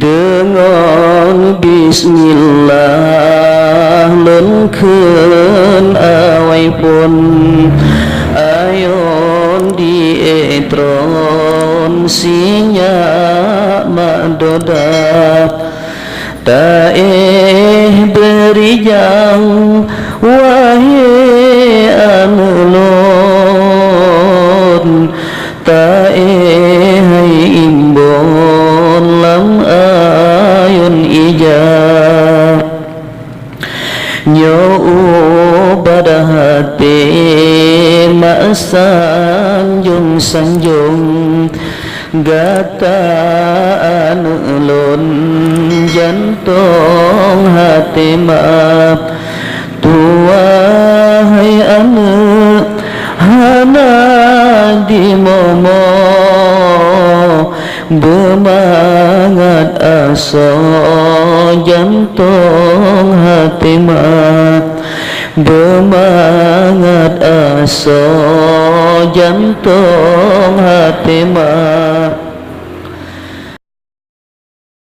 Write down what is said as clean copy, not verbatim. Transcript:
dengan bismillah lenkeun awai pun ayon dietron sinya madodat taeh berijang wahai anulun taeh hai imbon lam ayun ijab nyo pada hati mak sanjung sanjung gata anulun jantung hati maaf tua hai anu hana di momo bermangat asa jantung hati maaf bermangat asa jantung hati maaf